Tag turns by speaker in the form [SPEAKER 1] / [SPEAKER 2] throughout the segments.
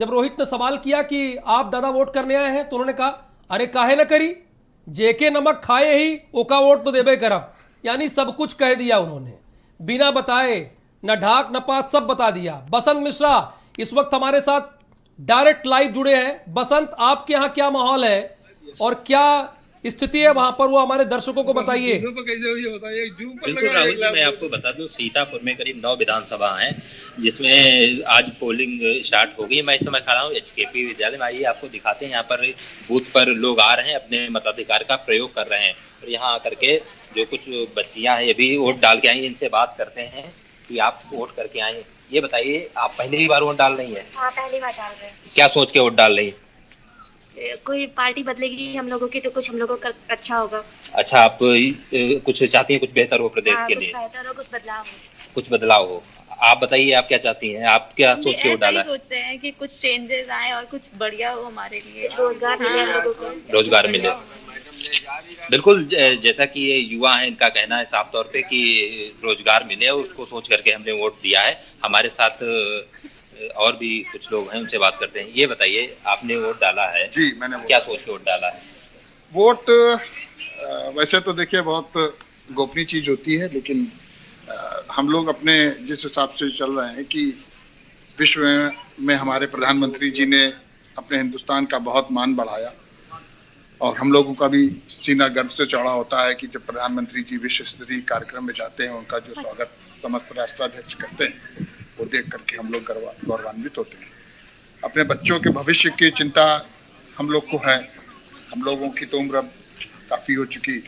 [SPEAKER 1] जब रोहित ने सवाल किया कि आप दादा वोट करने आए हैं तो उन्होंने कहा अरे काहे ना करी, जेके नमक खाए ही ओका वोट तो देबे करब। यानी सब कुछ कह दिया उन्होंने, बिना बताए, न ढाक न पात, सब बता दिया। बसंत मिश्रा इस वक्त हमारे साथ डायरेक्ट लाइव जुड़े हैं। बसंत, आपके यहाँ क्या माहौल है और क्या स्थिति है वहां पर, वो हमारे दर्शकों को बताइए।
[SPEAKER 2] बिल्कुल राहुल जी, मैं आपको बता दूं, सीतापुर में करीब 9 विधानसभा हैं जिसमें आज पोलिंग स्टार्ट हो गई। मैं इस समय खड़ा हूँ एचकेपी विद्यालय में। आइए आपको दिखाते हैं, यहाँ पर बूथ पर लोग आ रहे हैं, अपने मताधिकार का प्रयोग कर रहे हैं। और यहाँ आकर के जो कुछ बच्चियां हैं ये भी वोट डाल के आई, इनसे बात करते हैं कि आप वोट करके आए। ये बताइए, आप पहली बार वोट डाल रही है?
[SPEAKER 3] हाँ, पहली बार डाल रहे हैं।
[SPEAKER 2] क्या सोच के वोट डाल रही है?
[SPEAKER 3] कोई पार्टी बदलेगी हम लोगों की तो कुछ हम लोगों का अच्छा होगा।
[SPEAKER 2] अच्छा, आप कुछ चाहती हैं, कुछ बेहतर हो प्रदेश के लिए?
[SPEAKER 3] कुछ बेहतर हो, कुछ बदलाव हो।
[SPEAKER 2] कुछ बदलाव हो। आप बताइए, आप क्या चाहती हैं? आप क्या सोच के वोट डाला?
[SPEAKER 4] सोचते हैं कि कुछ चेंजेस आए और कुछ बढ़िया हो हमारे लिए,
[SPEAKER 3] रोजगार मिले हम लोगों को।
[SPEAKER 2] रोजगार मिले। बिल्कुल, जैसा कि ये युवा हैं, इनका कहना है साफ तौर पे कि रोजगार मिले, और उसको सोच करके हमने वोट दिया है। हमारे साथ और भी कुछ लोग हैं, उनसे बात करते हैं। ये बताइए, आपने वोट डाला है?
[SPEAKER 5] जी, मैंने
[SPEAKER 2] क्या सोच के वोट डाला है?
[SPEAKER 5] वोट वैसे तो देखिए बहुत गोपनीय चीज होती है, लेकिन हम लोग अपने जिस हिसाब से चल रहे हैं कि विश्व में हमारे प्रधानमंत्री जी ने अपने हिंदुस्तान का बहुत मान बढ़ाया, और हम लोगों का भी सीना गर्व से चौड़ा होता है कि जब प्रधानमंत्री जी विश्व स्तरीय कार्यक्रम में जाते हैं, उनका जो स्वागत समस्त राष्ट्राध्यक्ष करते हैं, वो देख करके हम लोग गौरवान्वित होते हैं। अपने बच्चों के भविष्य की चिंता हम लोग को है। हम लोगों की तो उम्र अब काफी हो चुकी,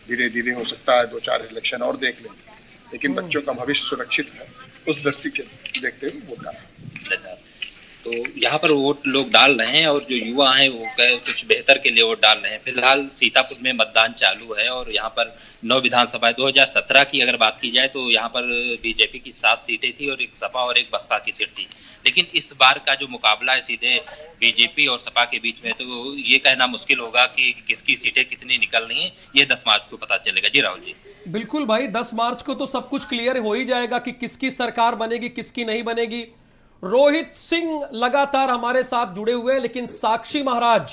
[SPEAKER 5] धीरे धीरे हो सकता है 2-4 इलेक्शन और देख लें, लेकिन बच्चों का भविष्य सुरक्षित है, उस दृष्टि के देखते हुए वोट डाला।
[SPEAKER 2] तो यहाँ पर वोट लोग डाल रहे हैं, और जो युवा हैं वो कुछ बेहतर के लिए वोट डाल रहे हैं। फिलहाल सीतापुर में मतदान चालू है, और यहाँ पर 9 विधानसभा 2017 की अगर बात की जाए तो यहाँ पर बीजेपी की 7 सीटें थी, और एक सपा और एक बसपा की सीट थी। लेकिन इस बार का जो मुकाबला है सीधे बीजेपी और सपा के बीच में, तो ये कहना मुश्किल होगा कि किसकी सीटें कितनी निकल रही हैं। ये 10 मार्च को पता चलेगा। जी राहुल जी।
[SPEAKER 1] बिल्कुल भाई, 10 मार्च को तो सब कुछ क्लियर हो ही जाएगा कि किसकी सरकार बनेगी, किसकी नहीं बनेगी। रोहित सिंह लगातार हमारे साथ जुड़े हुए हैं, लेकिन साक्षी महाराज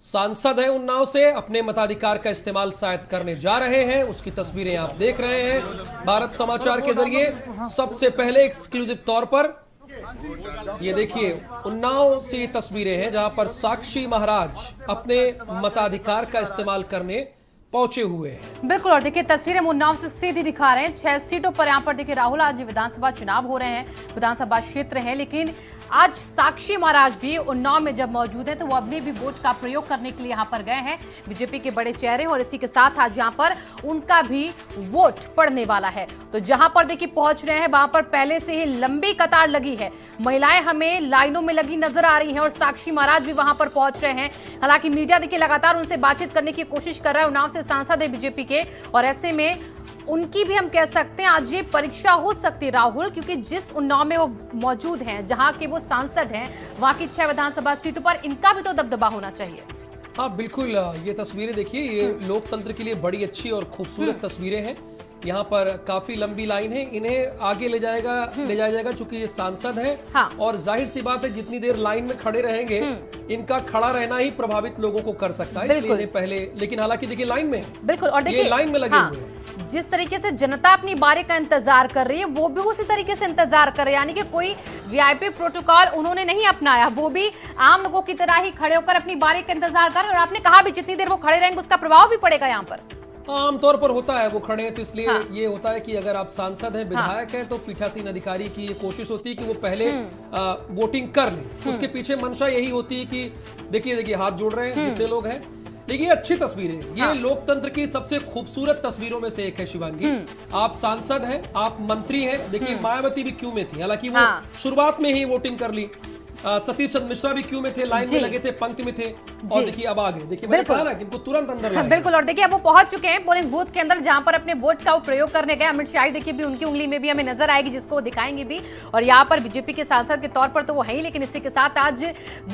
[SPEAKER 1] सांसद हैं उन्नाव से, अपने मताधिकार का इस्तेमाल शायद करने जा रहे हैं। उसकी तस्वीरें आप देख रहे हैं भारत समाचार के जरिए। सबसे पहले एक्सक्लूसिव तौर पर ये देखिए, उन्नाव से ये तस्वीरें हैं जहां पर साक्षी महाराज अपने मताधिकार का इस्तेमाल करने पहुंचे हुए हैं।
[SPEAKER 6] बिल्कुल, और देखिए तस्वीरें हम उन्नाव से सीधी दिखा रहे हैं। 6 सीटों पर यहाँ पर देखिए राहुल, आज विधानसभा चुनाव हो रहे हैं, विधानसभा क्षेत्र है, लेकिन आज साक्षी महाराज भी उन्नाव में जब मौजूद है तो वो अपने भी वोट का प्रयोग करने के लिए यहाँ पर गए हैं। बीजेपी के बड़े चेहरे, और इसी के साथ आज यहाँ पर उनका भी वोट पड़ने वाला है। तो जहां पर देखिए पहुंच रहे हैं, वहां पर पहले से ही लंबी कतार लगी है, महिलाएं हमें लाइनों में लगी नजर आ रही हैं, और साक्षी महाराज भी वहां पर पहुंच रहे हैं। हालांकि मीडिया देखिए लगातार उनसे बातचीत करने की कोशिश कर रहा है। उन्नाव से सांसद है बीजेपी के, और ऐसे में उनकी भी हम कह सकते हैं आज ये परीक्षा हो सकती है राहुल, क्योंकि जिस उन्नाव में वो मौजूद हैं, जहां के वो सांसद हैं, वहां की 6 विधानसभा सीटों पर इनका भी तो दबदबा होना चाहिए।
[SPEAKER 1] हाँ बिल्कुल, ये तस्वीरें देखिए, ये लोकतंत्र के लिए बड़ी अच्छी और खूबसूरत तस्वीरें हैं। यहाँ पर काफी लंबी लाइन है, इन्हें आगे ले जाया जाएगा चूंकि ये सांसद हैं।
[SPEAKER 6] हाँ।
[SPEAKER 1] और जाहिर सी बात है, जितनी देर लाइन में खड़े रहेंगे, इनका खड़ा रहना ही प्रभावित लोगों को कर सकता है, इसलिए इन्हें पहले, लेकिन हालांकि देखिए लाइन में है।
[SPEAKER 6] बिल्कुल, और देखिए
[SPEAKER 1] लाइन में लगे हुए हैं।
[SPEAKER 6] जिस तरीके से जनता अपनी बारी का इंतजार कर रही है, वो भी उसी तरीके से इंतजार कर रहे हैं। यानी कि कोई वीआईपी प्रोटोकॉल उन्होंने नहीं अपनाया, वो भी आम लोगों की तरह ही खड़े होकर अपनी बारी का इंतजार कर रहे हैं। और आपने कहा भी जितनी देर वो खड़े रहेंगे उसका प्रभाव भी पड़ेगा यहाँ पर।
[SPEAKER 1] आमतौर पर होता है, वो खड़े हैं तो इसलिए ये होता है कि अगर आप सांसद हैं, विधायक हैं, तो पीठासीन अधिकारी की ये कोशिश होती है कि वो पहले वोटिंग कर लें। उसके पीछे मंशा यही होती है कि देखिए हाथ जोड़ रहे हैं जितने लोग हैं। लेकिन ये अच्छी तस्वीर है, ये लोकतंत्र की सबसे खूबसूरत तस्वीरों में से एक है शिवांगी। आप सांसद हैं, आप मंत्री हैं। देखिए मायावती भी क्यू में थी, हालांकि वो शुरुआत में ही वोटिंग कर ली। सतीश चंद्र मिश्रा भी क्यू में थे, लाइन में लगे थे, पंक्ति में थे, और देखिए अब आ गए। देखिए मैंने कहा ना कि इनको तुरंत अंदर लाया।
[SPEAKER 6] बिल्कुल, और देखिए अब वो पहुंच चुके हैं पोलिंग बूथ के अंदर, जहां पर अपने वोट का वो प्रयोग करने गए। अमित शाह देखिए भी उनकी उंगली में भी हमें नजर आएगी, जिसको वो दिखाएंगे भी। और यहाँ पर बीजेपी के सांसद के तौर पर तो वो है ही, लेकिन इसी के साथ आज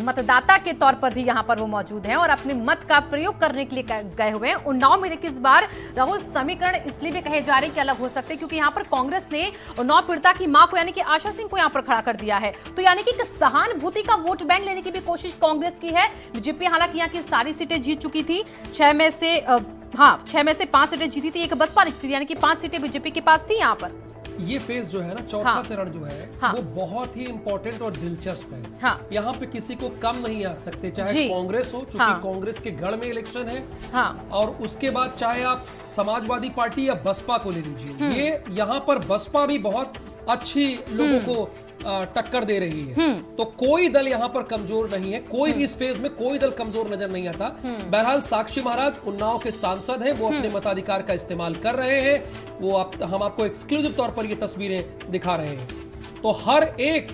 [SPEAKER 6] मतदाता के तौर पर भी यहाँ पर वो मौजूद हैं और अपने मत का प्रयोग करने के लिए गए हुए हैं। उन्नाव में देखिए इस बार राहुल समीकरण इसलिए भी कहे जा रहे हैं कि अलग हो सकते हैं, क्योंकि यहाँ पर कांग्रेस ने उन्नाव पीड़िता की मां को यानी कि आशा सिंह को यहाँ पर खड़ा कर दिया है। तो यानी कि सहानुभूति सहानुभूति का वोट बैंक लेने की भी कोशिश कांग्रेस की है। बीजेपी हालांकि यहाँ की सारी सीटें जीत चुकी थी, 6 में से 5 सीटें जीती थी, एक बसपा ने जीती थी, यानी कि 5 सीटें बीजेपी के पास थी यहाँ पर।
[SPEAKER 1] ये फेज जो है ना, चौथा चरण जो है
[SPEAKER 6] हाँ।
[SPEAKER 1] वो बहुत ही इंपॉर्टेंट और दिलचस्प है।
[SPEAKER 6] हाँ।
[SPEAKER 1] यहाँ पे किसी को कम नहीं आ सकते, चाहे
[SPEAKER 6] जी।
[SPEAKER 1] कांग्रेस हो, चूंकि
[SPEAKER 6] हाँ।
[SPEAKER 1] कांग्रेस के गढ़ में इलेक्शन है।
[SPEAKER 6] हाँ।
[SPEAKER 1] और उसके बाद चाहे आप समाजवादी पार्टी या बसपा को ले लीजिए, ये यहाँ पर बसपा भी बहुत अच्छी लोगों को टक्कर दे रही है। तो कोई दल यहाँ पर कमजोर नहीं है, कोई भी इस फेज में कोई दल कमजोर नजर नहीं आता। बहरहाल साक्षी महाराज उन्नाव के सांसद हैं, वो अपने मताधिकार का इस्तेमाल कर रहे हैं। वो हम आपको एक्सक्लूसिव तौर पर ये तस्वीरें दिखा रहे हैं। तो हर एक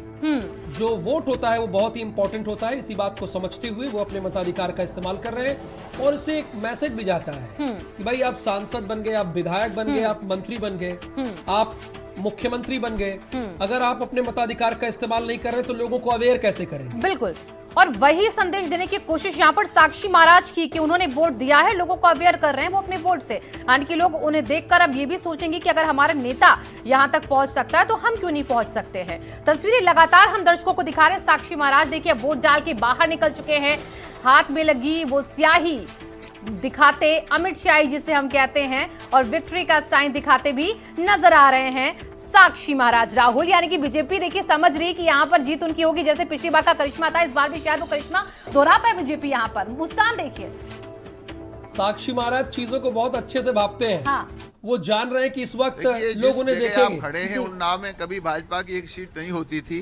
[SPEAKER 1] जो वोट होता है वो बहुत ही इंपॉर्टेंट होता है। इसी बात को समझते हुए वो अपने मताधिकार का इस्तेमाल कर रहे हैं और इससे एक मैसेज भी जाता है कि भाई आप सांसद बन गए, आप विधायक बन गए, आप मंत्री बन गए, आप मुख्यमंत्री बन गए, अगर आप अपने मताधिकार का इस्तेमाल नहीं कर रहे तो लोगों को अवेयर कैसे करेंगे?
[SPEAKER 6] बिल्कुल, और वही संदेश देने की कोशिश यहाँ पर साक्षी महाराज की कि उन्होंने वोट दिया है, लोगों को अवेयर कर रहे हैं वो अपने वोट से। यानी कि लोग उन्हें देखकर अब ये भी सोचेंगे कि अगर हमारा नेता यहाँ तक पहुंच सकता है तो हम क्यों नहीं पहुंच सकते हैं। तस्वीरें लगातार हम दर्शकों को दिखा रहे हैं। साक्षी महाराज देखिए वोट डाल के बाहर निकल चुके हैं, हाथ में लगी वो स्याही दिखाते, अमिट शाही जिसे हम कहते हैं, और विक्ट्री का साइन दिखाते भी नजर आ रहे हैं साक्षी महाराज। राहुल यानी कि बीजेपी देखिए समझ रही कि यहाँ पर जीत उनकी होगी, जैसे पिछली बार का करिश्मा था, इस बार भी शायद वो करिश्मा दोहरा पाए बीजेपी। यहाँ पर मुस्कान देखिए,
[SPEAKER 1] साक्षी महाराज चीजों को बहुत अच्छे से भापते हैं।
[SPEAKER 6] हाँ।
[SPEAKER 1] वो जान रहे हैं कि इस वक्त लोग उन्हें
[SPEAKER 7] आप
[SPEAKER 1] देखेंगे।
[SPEAKER 7] खड़े हैं उन्नाव में, कभी भाजपा की एक सीट नहीं होती थी,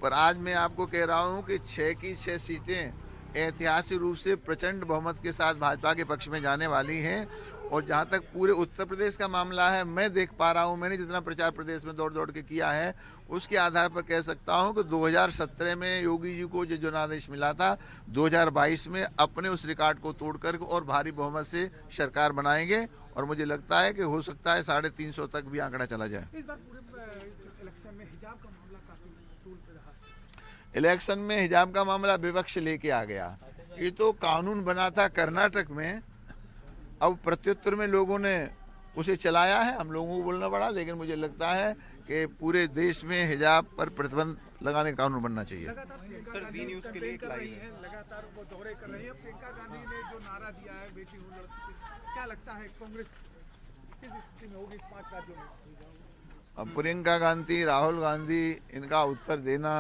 [SPEAKER 7] पर आज मैं आपको कह रहा हूं कि 6 की 6 सीटें ऐतिहासिक रूप से प्रचंड बहुमत के साथ भाजपा के पक्ष में जाने वाली हैं। और जहां तक पूरे उत्तर प्रदेश का मामला है, मैं देख पा रहा हूं, मैंने जितना प्रचार प्रदेश में दौड़ दौड़ के किया है, उसके आधार पर कह सकता हूं कि 2017 में योगी जी को जो जनादेश मिला था, 2022 में अपने उस रिकॉर्ड को तोड़कर और भारी बहुमत से सरकार बनाएंगे। और मुझे लगता है कि हो सकता है 350 तक भी आंकड़ा चला जाए। इलेक्शन में हिजाब का मामला विपक्ष लेके आ गया। ये तो कानून बना था कर्नाटक में, अब प्रत्युत्तर में लोगों ने उसे चलाया है, हम लोगों को बोलना पड़ा। लेकिन मुझे लगता है कि पूरे देश में हिजाब पर प्रतिबंध लगाने का कानून बनना चाहिए।
[SPEAKER 8] सर जी न्यूज़ के लिए एक लाइव है, लगातार वो दौरे कर रही है। प्रियंका गांधी ने जो नारा दिया है बेटी हूँ लड़की, क्या लगता है कांग्रेस किस स्थिति में होगी 5 राज्यों में?
[SPEAKER 7] अब प्रियंका गांधी, राहुल गांधी, इनका उत्तर देना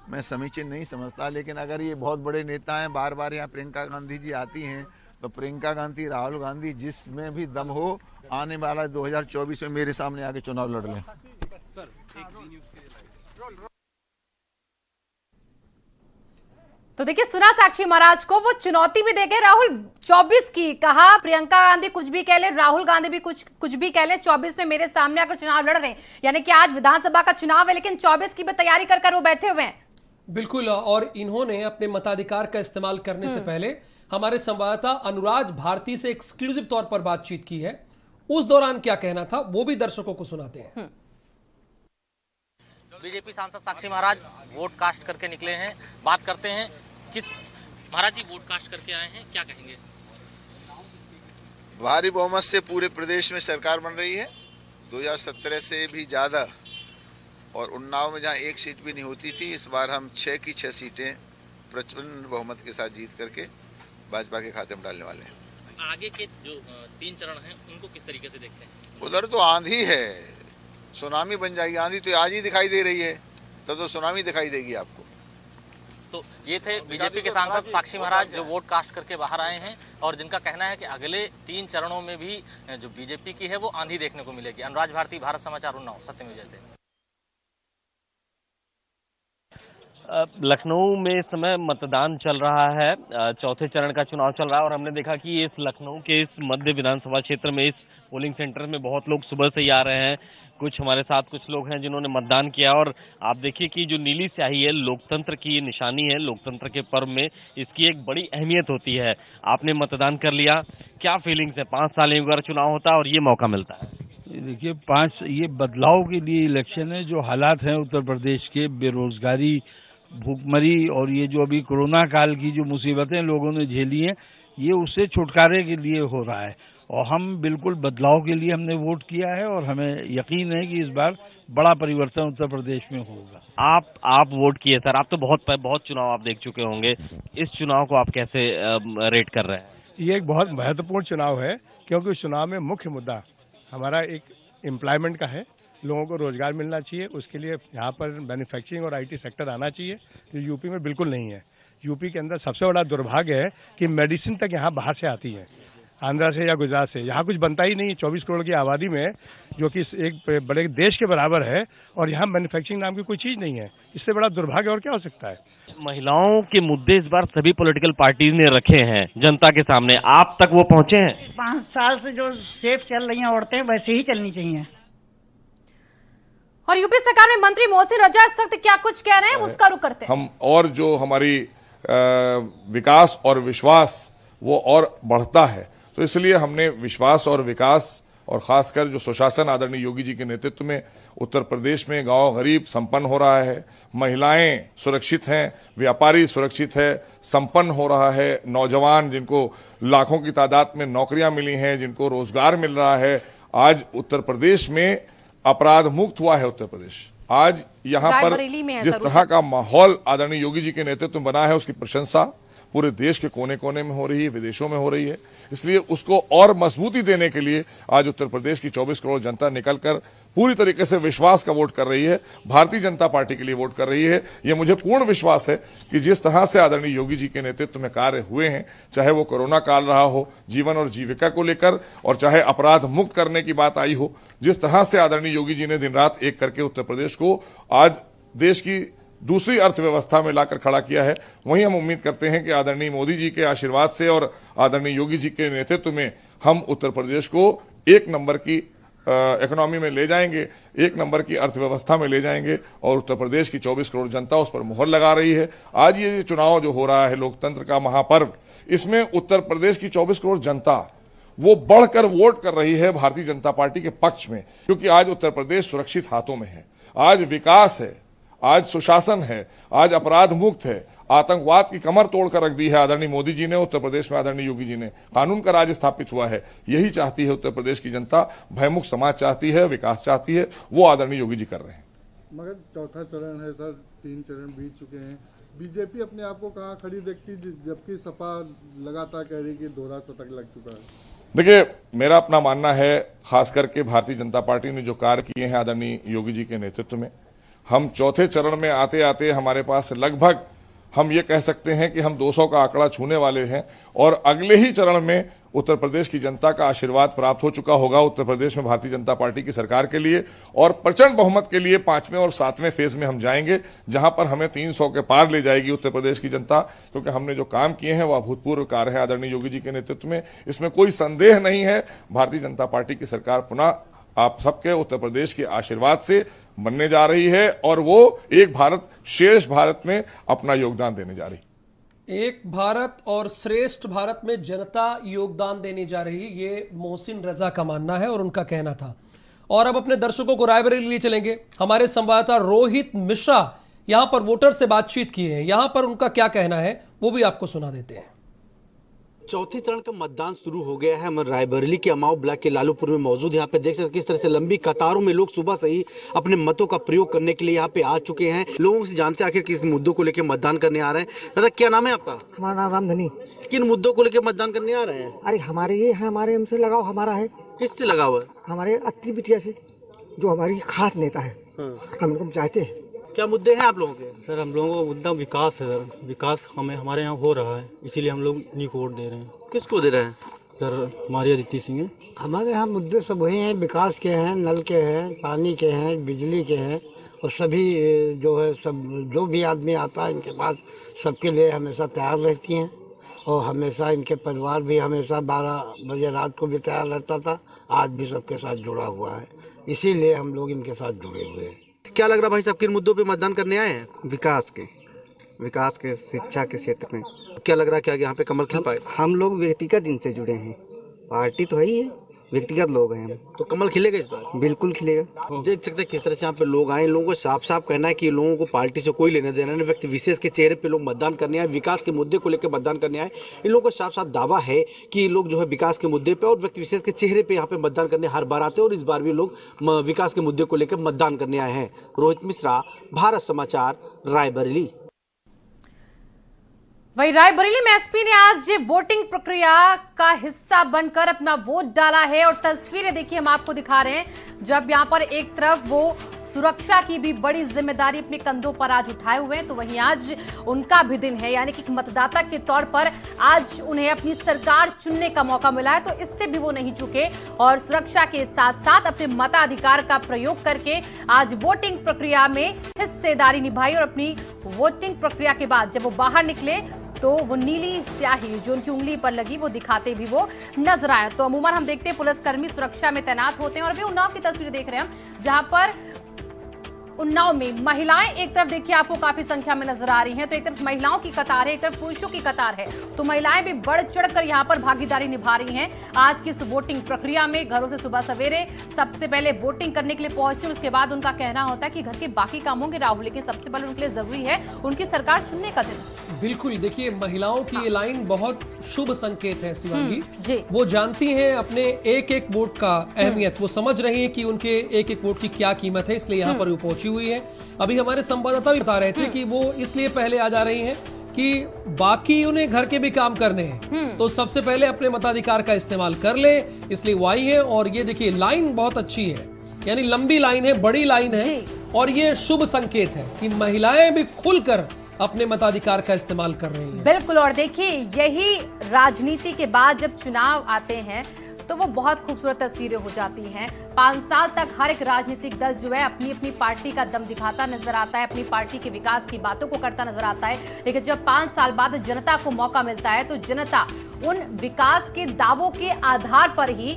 [SPEAKER 7] मैं समीचीन नहीं समझता। लेकिन अगर ये बहुत बड़े नेता हैं, बार बार यहाँ प्रियंका गांधी जी आती हैं, तो प्रियंका गांधी, राहुल गांधी जिसमें भी दम हो, आने वाला 2024 में मेरे सामने आके चुनाव लड़ लें।
[SPEAKER 6] तो देखिए सुना साक्षी महाराज को, वो चुनौती भी देके राहुल 24 की कहा, प्रियंका गांधी कुछ भी कह ले, राहुल गांधी भी कुछ भी कह ले, 24 में मेरे सामने आकर चुनाव लड़ रहे हैं। यानी कि आज विधानसभा का चुनाव है लेकिन 24 की भी तैयारी कर वो बैठे हुए हैं।
[SPEAKER 1] बिल्कुल, और इन्होंने अपने मताधिकार का इस्तेमाल करने से पहले हमारे संवाददाता अनुराज भारती से एक्सक्लूसिव तौर पर बातचीत की है। उस दौरान क्या कहना था वो भी दर्शकों को सुनाते हैं।
[SPEAKER 9] बीजेपी सांसद साक्षी महाराज वोट कास्ट करके निकले हैं, बात करते हैं। किस महाराज जी वोट कास्ट करके आए हैं, क्या कहेंगे?
[SPEAKER 7] भारी बहुमत से पूरे प्रदेश में सरकार बन रही है, 2017 से भी ज़्यादा। और उन्नाव में जहां एक सीट भी नहीं होती थी, इस बार हम 6 की 6 सीटें प्रचंड बहुमत के साथ जीत करके भाजपा के खाते में डालने वाले हैं।
[SPEAKER 9] आगे के जो 3 चरण हैं उनको किस तरीके से देखते हैं?
[SPEAKER 7] उधर तो आंधी है, सुनामी बन जाएगी। आंधी तो आज ही दिखाई दे रही है, तो सुनामी दिखाई देगी आपको।
[SPEAKER 9] तो ये थे बीजेपी के सांसद साक्षी महाराज जो वोट कास्ट करके बाहर आए हैं और जिनका कहना है कि अगले 3 चरणों में भी जो बीजेपी की है वो आंधी देखने को मिलेगी। अनुराज भारती, भारत समाचार, उन्नाव। सत्यमेव जयते।
[SPEAKER 10] लखनऊ में इस समय मतदान चल रहा है, चौथे चरण का चुनाव चल रहा है और हमने देखा कि इस लखनऊ के इस मध्य विधानसभा क्षेत्र में इस पोलिंग सेंटर में बहुत लोग सुबह से ही आ रहे हैं। कुछ हमारे साथ कुछ लोग हैं जिन्होंने मतदान किया और आप देखिए कि जो नीली स्याही है लोकतंत्र की निशानी है, लोकतंत्र के पर्व में इसकी एक बड़ी अहमियत होती है। आपने मतदान कर लिया, क्या फीलिंग्स है? 5 साल अगर चुनाव होता है और ये मौका मिलता है।
[SPEAKER 11] देखिए, ये बदलाव के लिए इलेक्शन है। जो हालात हैं उत्तर प्रदेश के, बेरोजगारी, भूखमरी और ये जो अभी कोरोना काल की जो मुसीबतें लोगों ने झेली हैं, ये उससे छुटकारे के लिए हो रहा है और हम बिल्कुल बदलाव के लिए हमने वोट किया है और हमें यकीन है कि इस बार बड़ा परिवर्तन उत्तर प्रदेश में होगा।
[SPEAKER 10] आप वोट किए सर, आप तो बहुत चुनाव आप देख चुके होंगे, इस चुनाव को आप कैसे रेट कर रहे हैं?
[SPEAKER 8] ये एक बहुत महत्वपूर्ण चुनाव है क्योंकि इस चुनाव में मुख्य मुद्दा हमारा एक एम्प्लॉयमेंट का है। लोगों को रोजगार मिलना चाहिए, उसके लिए यहाँ पर मैन्युफैक्चरिंग और आईटी सेक्टर आना चाहिए, जो यूपी में बिल्कुल नहीं है। यूपी के अंदर सबसे बड़ा दुर्भाग्य है कि मेडिसिन तक यहाँ बाहर से आती है, आंध्रा से या गुजरात से। यहाँ कुछ बनता ही नहीं है 24 करोड़ की आबादी में, जो कि एक बड़े देश के बराबर है, और यहाँ मैन्युफैक्चरिंग नाम की कोई चीज़ नहीं है। इससे बड़ा दुर्भाग्य और क्या हो सकता है?
[SPEAKER 10] महिलाओं के मुद्दे इस बार सभी पॉलिटिकल पार्टी ने रखे हैं जनता के सामने, आप तक वो पहुंचे हैं?
[SPEAKER 12] 5 साल से जो सेफ चल रही हैं औरतें वैसे ही चलनी चाहिए।
[SPEAKER 6] और यूपी सरकार में मंत्री मोहसिन रजा इस वक्त क्या कुछ कह रहे हैं, उसका रुख करते हैं।
[SPEAKER 13] हम और जो हमारी विकास और विश्वास वो और बढ़ता है, तो इसलिए हमने विश्वास और विकास और खासकर जो सुशासन आदरणीय योगी जी के नेतृत्व में उत्तर प्रदेश में गांव गरीब संपन्न हो रहा है, महिलाएं सुरक्षित हैं, व्यापारी सुरक्षित है, संपन्न हो रहा है, नौजवान जिनको लाखों की तादाद में नौकरियां मिली हैं, जिनको रोजगार मिल रहा है। आज उत्तर प्रदेश में अपराध मुक्त हुआ है उत्तर प्रदेश। आज यहाँ पर जिस तरह का माहौल आदरणीय योगी जी के नेतृत्व में बना है, उसकी प्रशंसा पूरे देश के कोने कोने में हो रही है, विदेशों में हो रही है। इसलिए उसको और मजबूती देने के लिए आज उत्तर प्रदेश की 24 करोड़ जनता निकलकर पूरी तरीके से विश्वास का वोट कर रही है, भारतीय जनता पार्टी के लिए वोट कर रही है। ये मुझे पूर्ण विश्वास है कि जिस तरह से आदरणीय योगी जी के नेतृत्व में कार्य हुए हैं, चाहे वो कोरोना काल रहा हो, जीवन और जीविका को लेकर, और चाहे अपराध मुक्त करने की बात आई हो, जिस तरह से आदरणीय योगी जी ने दिन रात एक करके उत्तर प्रदेश को आज देश की दूसरी अर्थव्यवस्था में लाकर खड़ा किया है, वहीं हम उम्मीद करते हैं कि आदरणीय मोदी जी के आशीर्वाद से और आदरणीय योगी जी के नेतृत्व में हम उत्तर प्रदेश को एक नंबर की इकोनॉमी में ले जाएंगे, एक नंबर की अर्थव्यवस्था में ले जाएंगे, और उत्तर प्रदेश की 24 करोड़ जनता उस पर मुहर लगा रही है। आज ये चुनाव जो हो रहा है, लोकतंत्र का महापर्व, इसमें उत्तर प्रदेश की 24 करोड़ जनता वो बढ़कर वोट कर रही है भारतीय जनता पार्टी के पक्ष में, क्योंकि आज उत्तर प्रदेश सुरक्षित हाथों में है, आज विकास है, आज सुशासन है, आज अपराध मुक्त है, आतंकवाद की कमर तोड़कर रख दी है आदरणीय मोदी जी ने उत्तर प्रदेश में, आदरणीय योगी जी ने कानून का राज स्थापित हुआ है। यही चाहती है उत्तर प्रदेश की जनता, भयमुक्त समाज चाहती है, विकास चाहती है, वो आदरणीय योगी जी कर रहे हैं।
[SPEAKER 14] मगर चौथा चरण है सर, 3 चरण बीत चुके हैं, बीजेपी अपने आप को कहाँ खड़ी देखती, जबकि सपा लगातार कह रही कि दोहरा शतक लग चुका है?
[SPEAKER 13] देखिए, मेरा अपना मानना है, खास करके भारतीय जनता पार्टी ने जो कार्य किए हैं आदरणीय योगी जी के नेतृत्व में, हम चौथे चरण में आते आते हमारे पास लगभग हम ये कह सकते हैं कि हम 200 का आंकड़ा छूने वाले हैं, और अगले ही चरण में उत्तर प्रदेश की जनता का आशीर्वाद प्राप्त हो चुका होगा उत्तर प्रदेश में भारतीय जनता पार्टी की सरकार के लिए, और प्रचंड बहुमत के लिए 5वें और 7वें फेज में हम जाएंगे, जहां पर हमें 300 के पार ले जाएगी उत्तर प्रदेश की जनता, क्योंकि हमने जो काम किए हैं वह अभूतपूर्व कार्य है आदरणीय योगी जी के नेतृत्व में। इसमें कोई संदेह नहीं है, भारतीय जनता पार्टी की सरकार पुनः आप सबके उत्तर प्रदेश के आशीर्वाद से बनने जा रही है, और वो एक भारत श्रेष्ठ भारत में अपना योगदान देने जा रही है।
[SPEAKER 1] एक भारत और श्रेष्ठ भारत में जनता योगदान देने जा रही, ये मोहसिन रजा का मानना है और उनका कहना था। और अब अपने दर्शकों को रायबरेली लिए चलेंगे। हमारे संवाददाता रोहित मिश्रा यहां पर वोटर से बातचीत किए हैं, यहां पर उनका क्या कहना है वो भी आपको सुना देते हैं।
[SPEAKER 15] चौथे चरण का मतदान शुरू हो गया है। हम रायबरेली के अमाव ब्लॉक के लालूपुर में मौजूद, यहाँ पे देख सकते हैं किस तरह से लंबी कतारों में लोग सुबह से ही अपने मतों का प्रयोग करने के लिए यहाँ पे आ चुके हैं। लोगों से जानते हैं आखिर किस मुद्दों को लेकर मतदान करने आ रहे हैं। दादा, क्या नाम है आपका?
[SPEAKER 16] हमारा नाम रामधनी।
[SPEAKER 15] किन मुद्दों को लेकर मतदान करने आ रहे हैं?
[SPEAKER 16] अरे हमारे ये है, हमारे हमसे लगाव हमारा है।
[SPEAKER 15] किससे लगाव है?
[SPEAKER 16] हमारे अत्ती बिटिया से, जो हमारी खास नेता है, हम उनको चाहते हैं।
[SPEAKER 15] क्या मुद्दे हैं आप लोगों के?
[SPEAKER 17] सर, हम लोगों का मुद्दा विकास है सर, विकास हमारे यहाँ हो रहा है, इसीलिए हम लोग इन्हीं को वोट दे रहे हैं।
[SPEAKER 15] किसको दे रहे हैं?
[SPEAKER 17] सर, हमारी अदिति सिंह है।
[SPEAKER 16] हमारे यहाँ मुद्दे सब वही हैं, विकास के हैं, नल के हैं, पानी के हैं, बिजली के हैं, और सभी जो है सब जो भी आदमी आता है इनके पास सबके लिए हमेशा तैयार रहती हैं, और हमेशा इनके परिवार भी हमेशा 12 बजे रात को भी तैयार रहता था, आज भी सबके साथ जुड़ा हुआ है, इसीलिए हम लोग इनके साथ जुड़े हुए हैं।
[SPEAKER 15] क्या लग रहा भाई साहब, किन मुद्दों पे मतदान करने आए हैं?
[SPEAKER 18] विकास के शिक्षा के क्षेत्र में।
[SPEAKER 15] क्या लग रहा है क्या यहाँ पे कमल खिल पाए?
[SPEAKER 18] हम लोग व्यक्तिगत दिन से जुड़े हैं, पार्टी तो है ही है, व्यक्तिगत लोग हैं हम।
[SPEAKER 15] तो कमल खिलेगा इस बार?
[SPEAKER 18] बिल्कुल खिलेगा।
[SPEAKER 15] देख सकते हैं किस तरह से यहाँ पे लोग आए। लोगों को साफ साफ कहना है कि लोगों को पार्टी से कोई लेना देना नहीं, व्यक्ति विशेष के चेहरे पे लोग मतदान करने आए, विकास के मुद्दे को लेकर मतदान करने आए। इन लोगों को साफ साफ दावा है कि लोग जो है विकास के मुद्दे पे और व्यक्ति विशेष के चेहरे पे यहाँ पे मतदान करने हर बार आते हैं, और इस बार भी लोग विकास के मुद्दे को लेकर मतदान करने आए हैं। रोहित मिश्रा, भारत समाचार, रायबरेली।
[SPEAKER 6] वही रायबरेली में एसपी ने आज वोटिंग प्रक्रिया का हिस्सा बनकर अपना वोट डाला है, और तस्वीरें देखिए हम आपको दिखा रहे हैं जब यहां पर एक तरफ वो सुरक्षा की भी बड़ी जिम्मेदारी अपने कंधों पर आज उठाए हुए हैं, तो वहीं आज उनका भी दिन है, यानी कि मतदाता के तौर पर आज उन्हें अपनी सरकार चुनने का मौका मिला है, तो इससे भी वो नहीं चुके और सुरक्षा के साथ साथ अपने मताधिकार का प्रयोग करके आज वोटिंग प्रक्रिया में हिस्सेदारी निभाई। और अपनी वोटिंग प्रक्रिया के बाद जब वो बाहर निकले तो वो नीली स्याही जो उनकी उंगली पर लगी वो दिखाते भी वो नजर आए। तो अमूमन हम देखते हैं पुलिसकर्मी सुरक्षा में तैनात होते हैं, और अभी उन्नाव की तस्वीर देख रहे हैं हम, जहां पर उन्नाव में महिलाएं एक तरफ देखिए आपको काफी संख्या में नजर आ रही हैं, तो एक तरफ महिलाओं की कतार है, एक तरफ पुरुषों की कतार है, तो महिलाएं भी बढ़ चढ़कर यहां पर भागीदारी निभा रही हैं आज की इस वोटिंग प्रक्रिया में। घरों से सुबह सवेरे सबसे पहले वोटिंग करने के लिए पहुंचती, उसके बाद उनका कहना होता है कि घर के बाकी कामों के राहुल, लेकिन सबसे पहले उनके लिए जरूरी है उनकी सरकार चुनने का दिन।
[SPEAKER 1] बिल्कुल, देखिए महिलाओं की ये लाइन बहुत शुभ संकेत है शिवांगी। वो जानती हैं अपने एक एक वोट का अहमियत, वो समझ रही हैं कि उनके एक एक वोट की क्या कीमत है, इसलिए यहाँ पर वो पहुंची हुई है। अभी हमारे संवाददाता भी बता रहे थे कि वो इसलिए पहले आ जा रही हैं कि बाकी उन्हें घर के भी काम करने हैं, तो सबसे पहले अपने मताधिकार का इस्तेमाल कर ले, इसलिए वो आई है। और ये देखिए लाइन बहुत अच्छी है, यानी लंबी लाइन है, बड़ी लाइन है, और ये शुभ संकेत है कि महिलाएं भी खुलकर अपने मताधिकार का इस्तेमाल कर रही हैं।
[SPEAKER 6] बिल्कुल, और देखिए यही राजनीति के बाद जब चुनाव आते हैं तो वो बहुत खूबसूरत तस्वीरें हो जाती हैं। 5 साल तक हर एक राजनीतिक दल जो है अपनी अपनी पार्टी का दम दिखाता नजर आता है, अपनी पार्टी के विकास की बातों को करता नजर आता है, लेकिन जब 5 साल बाद जनता को मौका मिलता है तो जनता उन विकास के दावों के आधार पर ही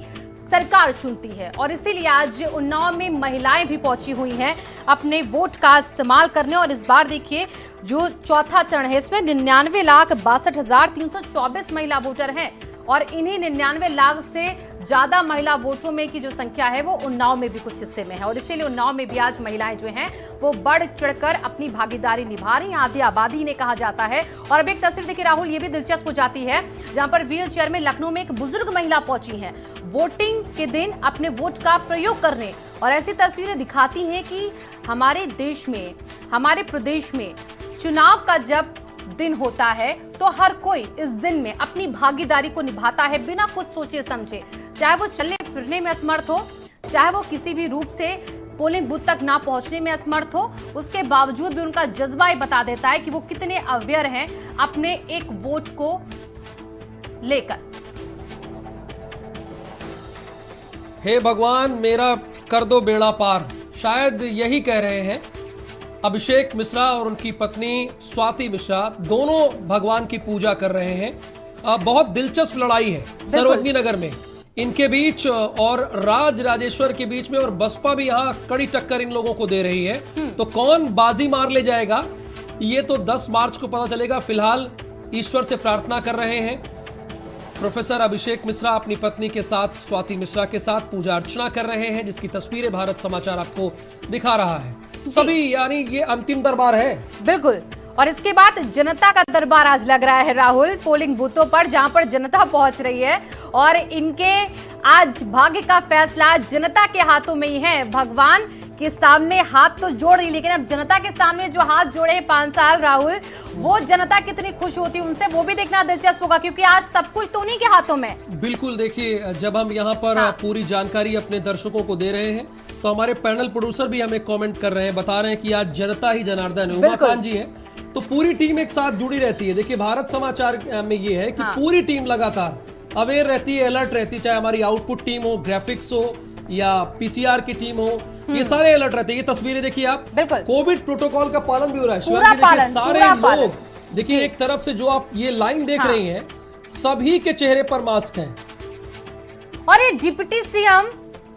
[SPEAKER 6] सरकार चुनती है। और इसीलिए आज उन्नाव में महिलाएं भी पहुंची हुई हैं अपने वोट का इस्तेमाल करने। और इस बार देखिए जो चौथा चरण है इसमें 99,62,324 महिला वोटर हैं, और इन्हीं 99 लाख से ज्यादा महिला वोटरों में की जो संख्या है वो उन्नाव में भी कुछ हिस्से में है, और इसीलिए उन्नाव में भी आज महिलाएं जो हैं वो बढ़ चढ़कर अपनी भागीदारी निभा रही हैं। आधी आबादी ने कहा जाता है। और अब एक तस्वीर देखिए राहुल, ये भी दिलचस्प हो जाती है, जहां पर व्हील चेयर में लखनऊ में एक बुजुर्ग महिला पहुंची हैं वोटिंग के दिन अपने वोट का प्रयोग करने। और ऐसी तस्वीरें दिखाती हैं कि हमारे देश में, हमारे प्रदेश में चुनाव का जब दिन होता है तो हर कोई इस दिन में अपनी भागीदारी को निभाता है बिना कुछ सोचे समझे, चाहे वो चलने फिरने में असमर्थ हो, चाहे वो किसी भी रूप से पोलिंग बूथ तक ना पहुंचने में असमर्थ हो, उसके बावजूद भी उनका जज्बा बता देता है कि वो कितने अवेयर हैं अपने एक वोट को लेकर।
[SPEAKER 1] हे भगवान मेरा कर दो बेड़ा पार, शायद यही कह रहे हैं अभिषेक मिश्रा और उनकी पत्नी स्वाति मिश्रा, दोनों भगवान की पूजा कर रहे हैं। बहुत दिलचस्प लड़ाई है सरोजनी नगर में इनके बीच और राजेश्वर के बीच में, और बसपा भी यहाँ कड़ी टक्कर इन लोगों को दे रही है। तो कौन बाजी मार ले जाएगा ये तो 10 मार्च को पता चलेगा। फिलहाल ईश्वर से प्रार्थना कर रहे हैं प्रोफेसर अभिषेक मिश्रा अपनी पत्नी के साथ, स्वाति मिश्रा के साथ पूजा अर्चना कर रहे हैं, जिसकी तस्वीरें भारत समाचार आपको दिखा रहा है। सभी यानी ये अंतिम दरबार है।
[SPEAKER 6] बिल्कुल, और इसके बाद जनता का दरबार आज लग रहा है राहुल पोलिंग बूथों पर, जहां पर जनता पहुंच रही है, और इनके आज भाग्य का फैसला जनता के हाथों में ही है। भगवान के सामने हाथ तो जोड़ रही, लेकिन अब जनता के सामने जो हाथ जोड़े हैं 5 साल राहुल, वो जनता कितनी खुश होती है उनसे, वो भी देखना दिलचस्प होगा, क्योंकि आज सब कुछ तो उन्हीं के हाथों में।
[SPEAKER 1] बिल्कुल, देखिए जब हम यहाँ पर पूरी जानकारी अपने दर्शकों को दे रहे हैं तो हमारे पैनल प्रोड्यूसर भी हमें कमेंट कर रहे हैं, बता रहे हैं कि आज जनता ही जनार्दन है। उमाकांत जी है, तो पूरी टीम एक साथ जुड़ी रहती है। देखिए भारत समाचार में ये है कि पूरी टीम लगातार अवेयर रहती है, अलर्ट रहती है, चाहे हमारी आउटपुट टीम हो, ग्राफिक्स हो या पीसीआर की टीम हो, ये सारे अलर्ट रहते हैं। ये तस्वीरें देखिए आप, कोविड प्रोटोकॉल का पालन भी हो रहा है। शिवांगी देखिए सारे लोग, देखिए एक तरफ से जो आप ये लाइन देख रही हैं, सभी के चेहरे पर मास्क है।
[SPEAKER 6] और ये डिप्टी सीएम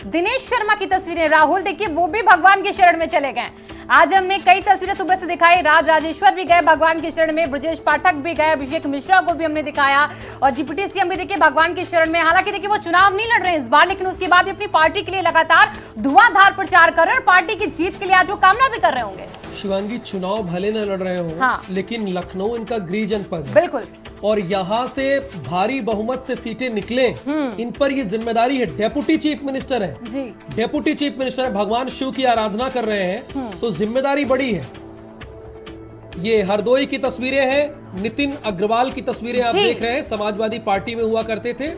[SPEAKER 6] दिनेश शर्मा की तस्वीरें राहुल देखिए, वो भी भगवान के शरण में चले गए। आज हमने कई तस्वीरें सुबह से दिखाई। राजेश्वर भी गए भगवान की शरण में, ब्रजेश पाठक भी गए, अभिषेक मिश्रा को भी हमने दिखाया और डिप्टी सीएम भी देखिए भगवान की शरण में। हालांकि देखिए वो चुनाव नहीं लड़ रहे हैं इस बार, लेकिन उसके बाद भी अपनी पार्टी के लिए लगातार धुआंधार प्रचार कर रहे हैं और पार्टी की जीत के लिए आज वो कामना भी कर रहे होंगे।
[SPEAKER 1] शिवांगी, चुनाव भले न लड़ रहे हो,
[SPEAKER 6] हाँ।
[SPEAKER 1] लेकिन लखनऊ इनका गृह जनपद है।
[SPEAKER 6] बिल्कुल।
[SPEAKER 1] और यहाँ से भारी बहुमत से सीटें निकले, इन पर ये जिम्मेदारी है। डेप्यूटी चीफ मिनिस्टर है
[SPEAKER 6] जी।
[SPEAKER 1] डेप्यूटी चीफ मिनिस्टर है, भगवान शिव की आराधना कर रहे हैं, तो जिम्मेदारी बड़ी है। ये हरदोई की तस्वीरें हैं, नितिन अग्रवाल की तस्वीरें आप देख रहे हैं। समाजवादी पार्टी में हुआ करते थे,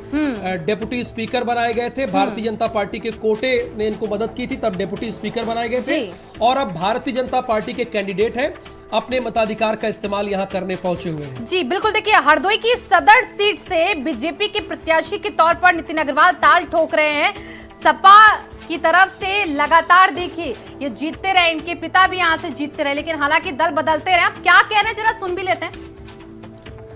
[SPEAKER 1] डेप्यूटी स्पीकर बनाए गए थे। भारतीय जनता पार्टी के कोटे ने इनको मदद की थी, तब डेप्यूटी स्पीकर बनाए गए थे और अब भारतीय जनता पार्टी के कैंडिडेट हैं, अपने मताधिकार का इस्तेमाल यहाँ करने पहुंचे हुए हैं।
[SPEAKER 6] जी बिल्कुल। देखिए हरदोई की सदर सीट से बीजेपी के प्रत्याशी के तौर पर नितिन अग्रवाल ताल ठोक रहे हैं। सपा की तरफ से लगातार देखिए ये जीतते रहे, इनके पिता भी यहाँ से जीतते रहे, लेकिन हालांकि दल बदलते रहे। आप क्या कह रहे हैं जरा सुन भी लेते हैं।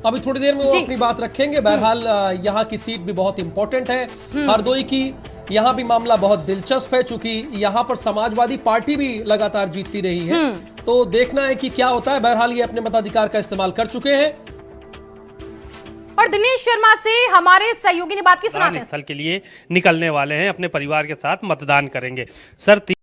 [SPEAKER 1] अभी थोड़ी देर में वो अपनी बात रखेंगे। बहरहाल यहाँ की सीट भी बहुत इंपॉर्टेंट है हरदोई की। यहाँ भी मामला बहुत दिलचस्प है, चूंकि यहाँ पर समाजवादी पार्टी भी लगातार जीतती रही है, तो देखना है कि क्या होता है। बहरहाल ये अपने मताधिकार का इस्तेमाल कर चुके हैं।
[SPEAKER 6] और दिनेश शर्मा से हमारे सहयोगी ने बात की, सुनाते हैं।
[SPEAKER 19] स्थल के लिए निकलने वाले हैं, अपने परिवार के साथ मतदान करेंगे। सर